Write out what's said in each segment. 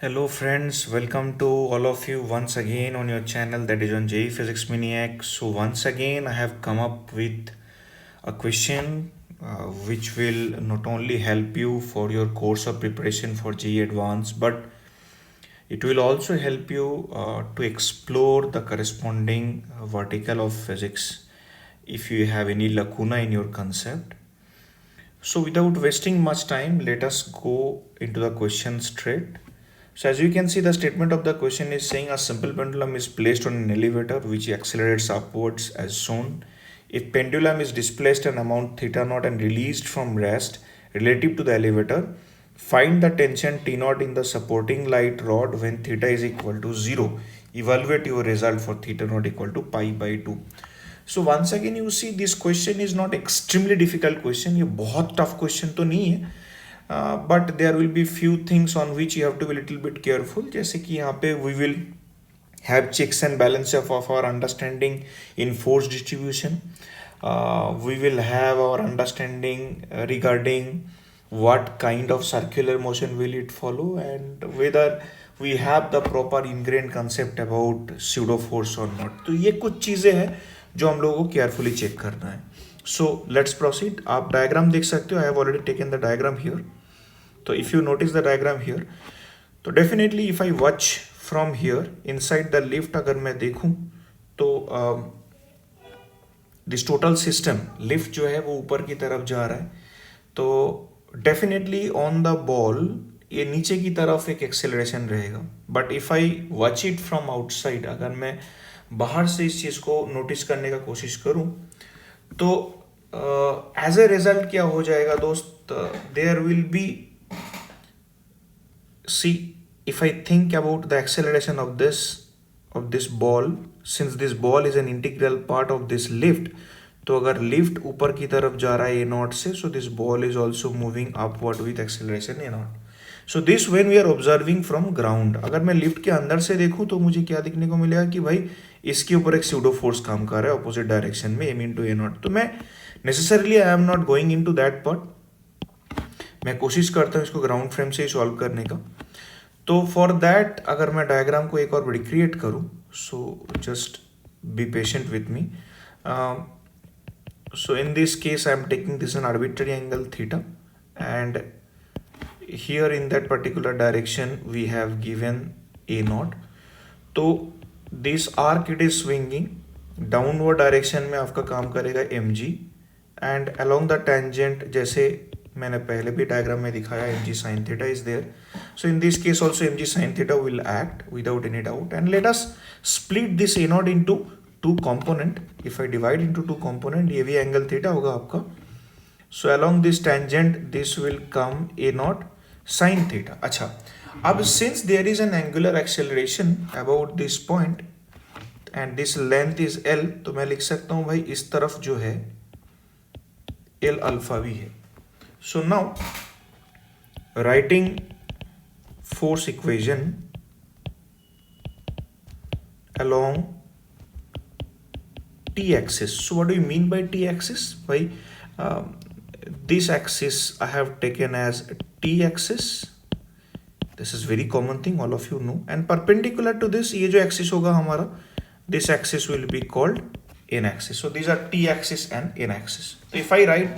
Hello friends, welcome to all of you once again on your channel that is on JE Physics Maniac. So once again I have come up with a question which will not only help you for your course of preparation for JE Advanced, but it will also help you to explore the corresponding vertical of physics if you have any lacuna in your concept. So without wasting much time, let us go into the question straight. So as you can see, the statement of the question is saying a simple pendulum is placed on an elevator which accelerates upwards as shown. If pendulum is displaced an amount theta naught and released from rest relative to the elevator, find the tension T naught in the supporting light rod when theta is equal to 0. Evaluate your result for theta naught equal to pi by 2. So once again you see this question is not extremely difficult question. ये बहुत tough question तो नहीं है. But there will be few things on which you have to be little bit careful. जैसे कि यहाँ पे we will have checks and balance of our understanding in force distribution. We will have our understanding regarding what kind of circular motion will it follow and whether we have the proper ingrained concept about pseudo force or not. तो ये कुछ चीज़ें हैं जो हम लोगों को carefully check करना है. So let's proceed. आप डायग्राम देख सकते हो. I have already taken the diagram here. तो if you notice the diagram here, तो definitely if I watch from here inside the lift अगर मैं देखूं तो दिस टोटल सिस्टम लिफ्ट जो है वो ऊपर की तरफ जा रहा है. तो डेफिनेटली ऑन द बॉल ये नीचे की तरफ एक एक्सेलरेशन रहेगा. But if I watch it from outside, अगर मैं बाहर से इस चीज़ को नोटिस करने का कोशिश करूं तो एज ए रिजल्ट क्या हो जाएगा दोस्त, there will be, see if I think about the acceleration of this ball, since this ball is an integral part of this lift, तो अगर लिफ्ट ऊपर की तरफ जा रहा है ए नॉट से, so this ball is also moving upward with acceleration a naught. So this when we are observing from ground, अगर मैं लिफ्ट के अंदर से देखूं तो मुझे क्या दिखने को मिलेगा कि भाई इसके ऊपर एक स्यूडो फोर्स काम कर रहा है अपोजिट डायरेक्शन में एम इनटू ए नॉट. तो मैं necessarily I am not going into that part. मैं कोशिश करता हूँ इसको ग्राउंड फ्रेम से ही सॉल्व करने का. तो फॉर दैट अगर मैं डायग्राम को एक और रिक्रिएट करूँ, so just be patient with me. So in this case I am taking this an arbitrary angle theta, and here in that particular direction we have given a naught. तो this arc it is swinging downward direction में आपका काम करेगा mg, and along the tangent जैसे मैंने पहले भी diagram में दिखाया mg sin theta is there. So in this case also mg sin theta will act without any doubt, and let us split this a naught into two component. If I divide into two component, ये भी angle theta होगा आपका. So along this tangent this will come a naught sine theta. अच्छा, अब since there is an angular acceleration about this point and this length is L, तो मैं लिख सकता हूं भाई इस तरफ जो है एल अल्फा भी है. So now writing force equation along t-axis. So what do you mean by t-axis? Why this axis I have taken as t-axis. This is very common thing, all of you know. And perpendicular to this, ये जो axis होगा हमारा, this axis will be called n-axis. So these are t-axis and n-axis. So if I write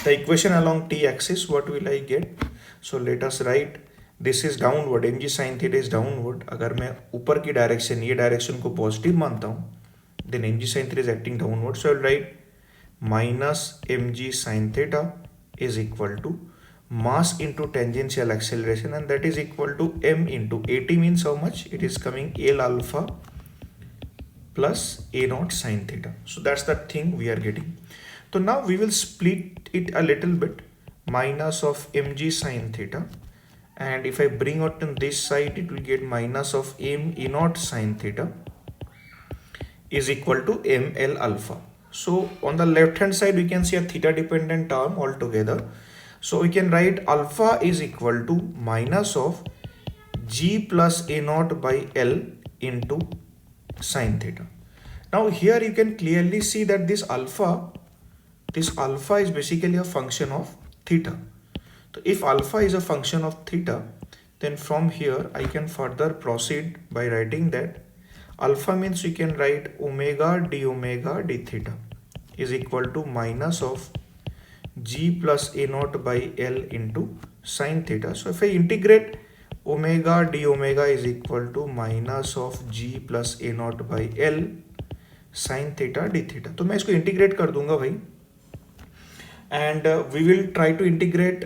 the equation along t-axis, what will I get? So let us write this is downward, mg sin theta is downward. अगर मैं ऊपर की direction, ये direction को positive मानता हूँ, then mg sin theta is acting downward. So I will write minus mg sin theta is equal to mass into tangential acceleration, and that is equal to m into at means how much? It is coming L alpha plus a naught sin theta. So that's the thing we are getting. So now we will split it a little bit. Minus of mg sin theta, and if I bring out on this side, it will get minus of m e naught sin theta is equal to ml alpha. So on the left hand side we can see a theta dependent term altogether. So we can write alpha is equal to minus of g plus a naught by l into sin theta. Now here you can clearly see that this alpha is basically a function of theta. So if alpha is a function of theta, then from here I can further proceed by writing that alpha means we can write omega d theta is equal to minus of g plus a naught by L into sine theta. So if I integrate omega d omega is equal to minus of g plus a naught by L sin theta d theta, तो मैं इसको integrate कर दूंगा भाई, and we will try to integrate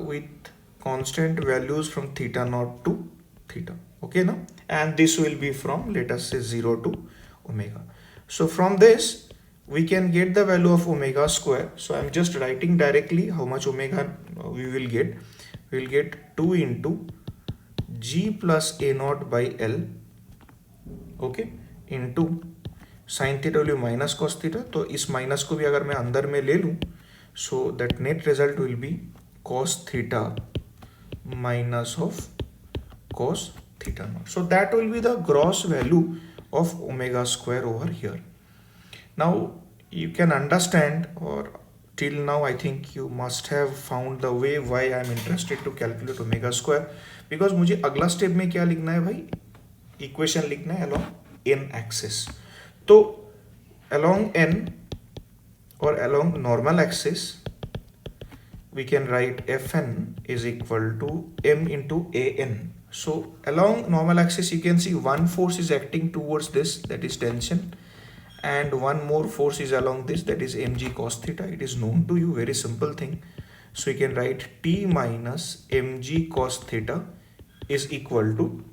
with constant values from theta naught to theta, okay now, and this will be from, let us say, 0 to omega. So from this we can get the value of omega square. So I'm just writing directly how much omega we will get. We will get 2 into g plus a naught by L, okay, into sin theta will be minus cos theta. तो इस minus को भी अगर मैं अंदर में ले लूँ, so that net result will be cos theta minus of cos theta naught. So that will be the gross value of omega square over here. Now you can understand, or till now I think you must have found the way why I am interested to calculate omega square, because मुझे अगला step में क्या लिखना है भाई, equation लिखना है along n axis. तो along n or along normal axis we can write Fn is equal to m into an. So along normal axis you can see one force is acting towards this, that is tension, and one more force is along this, that is mg cos theta. It is known to you, very simple thing. So you can write T minus mg cos theta is equal to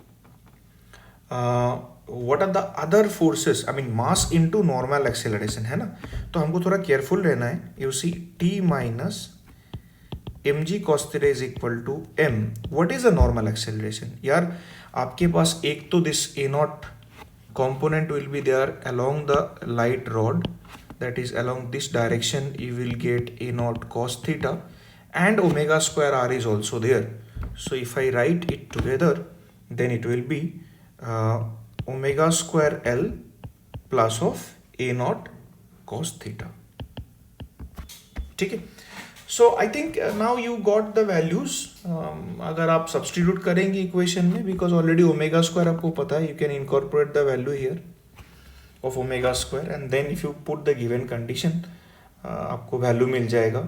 what are the other forces, I mean mass into normal acceleration, है ना. तो हमको थोड़ा careful रहना है. You see T minus mg cos theta is equal to m. What is the normal acceleration? यार आपके पास एक तो this a naught component will be there along the light rod, that is along this direction you will get a naught cos theta, and omega square r is also there. So if I write it together, then it will be omega square L plus of a naught cos theta. ठीक है. So I think now you got the values. अगर आप substitute करेंगे equation में, because already omega square आपको पता है, you can incorporate the value here of omega square, and then if you put the given condition आपको value मिल जाएगा,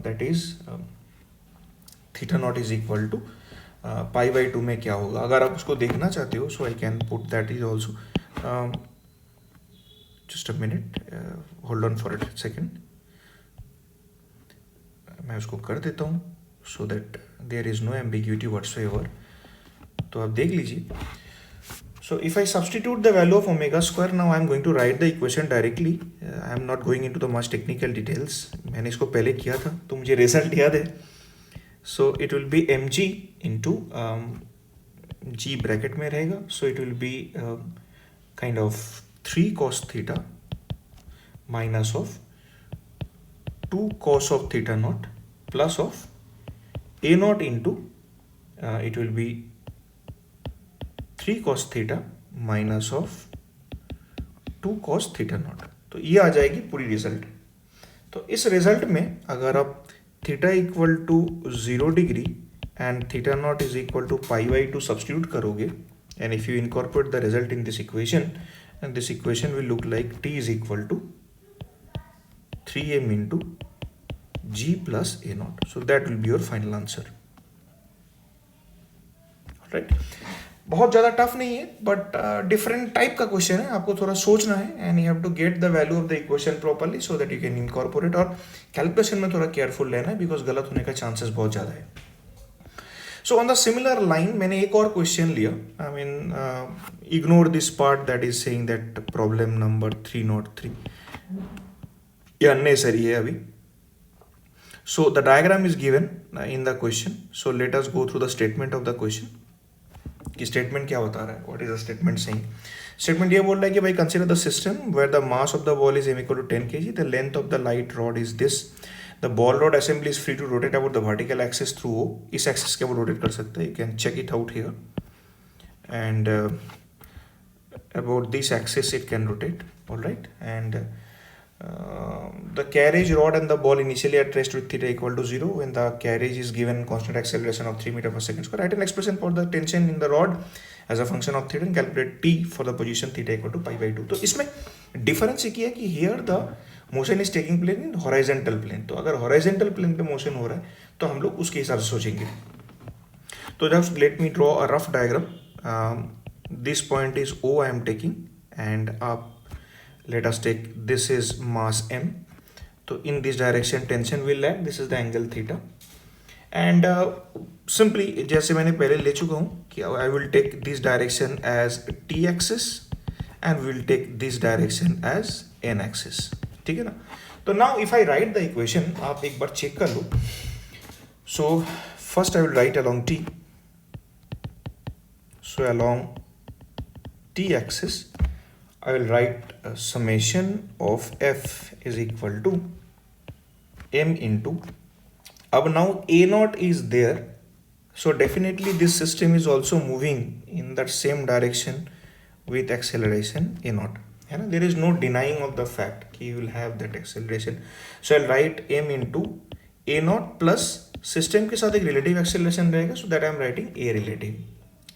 that is theta naught is equal to pi by 2 में क्या होगा. अगर आप उसको देखना चाहते हो, so I can put that is also. Just a minute, hold on for a second. मैं उसको कर देता हूँ so that there is no ambiguity whatsoever. तो आप देख लीजिए. So if I substitute the value of omega square, now I am going to write the equation directly. I am not going into the much technical details. मैंने इसको पहले किया था तो मुझे रिजल्ट याद है. So it will be mg into g bracket में रहेगा. So it will be kind of 3 cos theta minus of 2 cos of theta naught plus of a naught into it will be 3 cos theta minus of 2 cos theta naught. तो ये आ जाएगी पूरी result. तो इस result में अगर आप theta equal to 0 degree and theta nought is equal to pi by 2 substitute करोगे, and if you incorporate the result in this equation, and this equation will look like T is equal to 3m into g plus a naught. So that will be your final answer. Alright. बहुत ज़्यादा tough नहीं है, but different type का question है. आपको थोड़ा सोचना है, and you have to get the value of the equation properly so that you can incorporate. और कैलकुलेशन में थोड़ा केयरफुल रहना है, बिकॉज गलत होने का चांसेस बहुत ज़्यादा है. So on the similar line मैंने एक और क्वेश्चन लिया. I mean ignore this part that is saying that problem number 303 ये अननेसेसरी है अभी. So the diagram is given in the question. So let us go through the statement of the question. कि statement क्या बता रहा है, what is the statement saying. Statement ये बोल रहा है कि भाई consider the system where the mass of the ball is m equal to 10 kg, the length of the light rod is this, the ball rod assembly is free to rotate about the vertical axis through O. इस axis के ऊपर rotate कर सकते हैं, you can check it out here, and about this axis it can rotate. Alright. And the carriage rod and the ball initially at rest with theta equal to 0 when the carriage is given constant acceleration of 3 meter per second square. Write an expression for the tension in the rod as a function of theta and calculate t for the position theta equal to pi by 2. तो इसमें difference ये है कि here the motion is taking place in horizontal plane. तो अगर horizontal plane पे motion हो रहा है तो हम लोग उसके हिसाब से सोचेंगे. तो just let me draw a rough diagram. This point is O I am taking and up let us take this is mass m. So in this direction tension will act. This is the angle theta. And simply जैसे मैंने पहले ले चुका हूँ कि I will take this direction as t axis and we will take this direction as n axis. ठीक है ना. तो now if I write the equation आप एक बार चेक कर लो. So first I will write along t. So along t axis I will write a summation of f is equal to m into. अब now a naught is there, so definitely this system is also moving in that same direction with acceleration a naught. है ना? There is no denying of the fact कि you will have that acceleration. So I'll write m into a naught plus system के साथ एक relative acceleration रहेगा, so that I am writing a relative.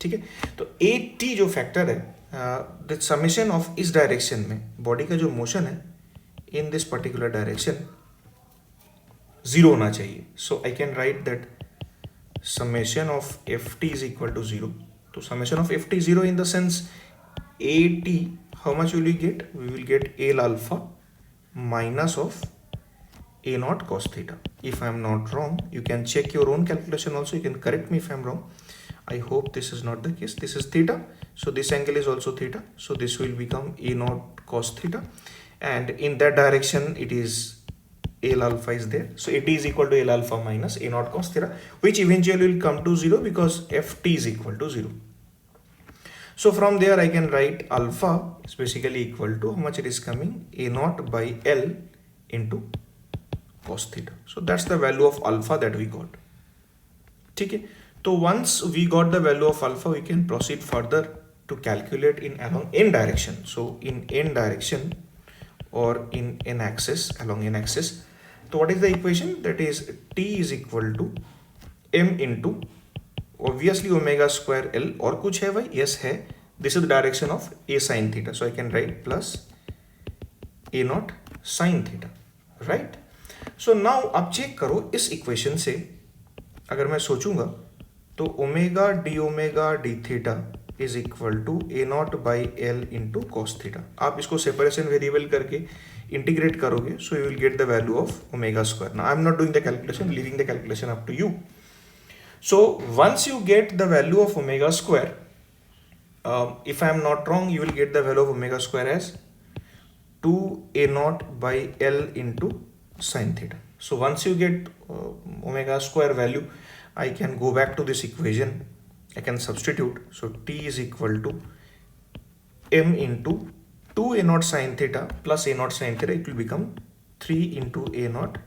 ठीक है. तो a t जो factor है the summation of इस डायरेक्शन में बॉडी का जो मोशन है in this particular direction zero होना चाहिए. So I can write that summation of ft is equal to 0. तो summation of ft 0 in the sense at how much will we get? We will get L alpha minus of a naught cos theta. If I am not wrong, you can check your own calculation also, you can correct me if I am wrong. I hope this is not the case. This is theta, so this angle is also theta, so this will become a naught cos theta, and in that direction it is L alpha is there, so it is equal to L alpha minus a naught cos theta, which eventually will come to 0 because ft is equal to 0. So from there I can write alpha is basically equal to how much it is coming, a naught by L into cos theta. So that's the value of alpha that we got. ठीक है. So once we got the value of alpha, we can proceed further to calculate in along n direction. So in n direction or in n axis, along n axis. So what is the equation? That is t is equal to m into obviously omega square L और कुछ है भाई? Yes है. This is the direction of a sin theta. So I can write plus a naught sin theta, right? So now अब check करो इस equation से अगर मैं सोचूंगा तो omega D theta is equal to a naught by L into cos theta. आप इसको सेपरेशन वेरिएबल करके इंटीग्रेट करोगे, so you will get the value of omega square. Now I am not doing the calculation, leaving the calculation up to you. So once you get the value of omega square, if I am not wrong, you will get the value of omega square as 2 a naught by L into sin theta. So once you get omega square value, I can go back to this equation. I can substitute. So t is equal to m into 2 a naught sin theta plus a naught sin theta. It will become 3 into a naught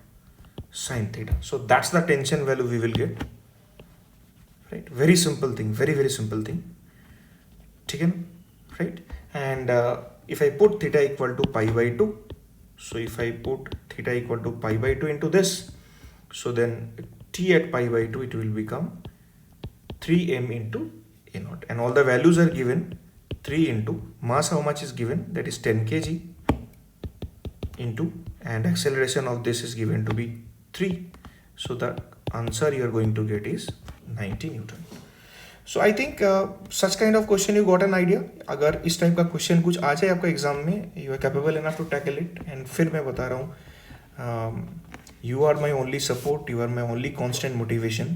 sin theta. So that's the tension value we will get. Right? Very simple thing. Very, very simple thing. Taken. Right? And if I put theta equal to pi by 2. So if I put theta equal to pi by 2 into this. So then t at pi by 2 it will become 3m into a naught, and all the values are given. 3 into mass, how much is given, that is 10 kg into, and acceleration of this is given to be 3. So the answer you are going to get is 90 Newton. So I think such kind of question you got an idea. अगर इस type का question कुछ आ जाए आपका exam में, you are capable enough to tackle it. And फिर मैं बता रहा हूँ, you are my only support, you are my only constant motivation.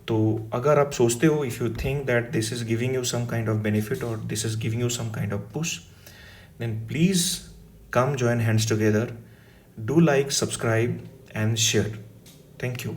तो अगर आप सोचते हो, if you think that this is giving you some kind of benefit or this is giving you some kind of push, then please come join hands together. Do like, subscribe and share. Thank you.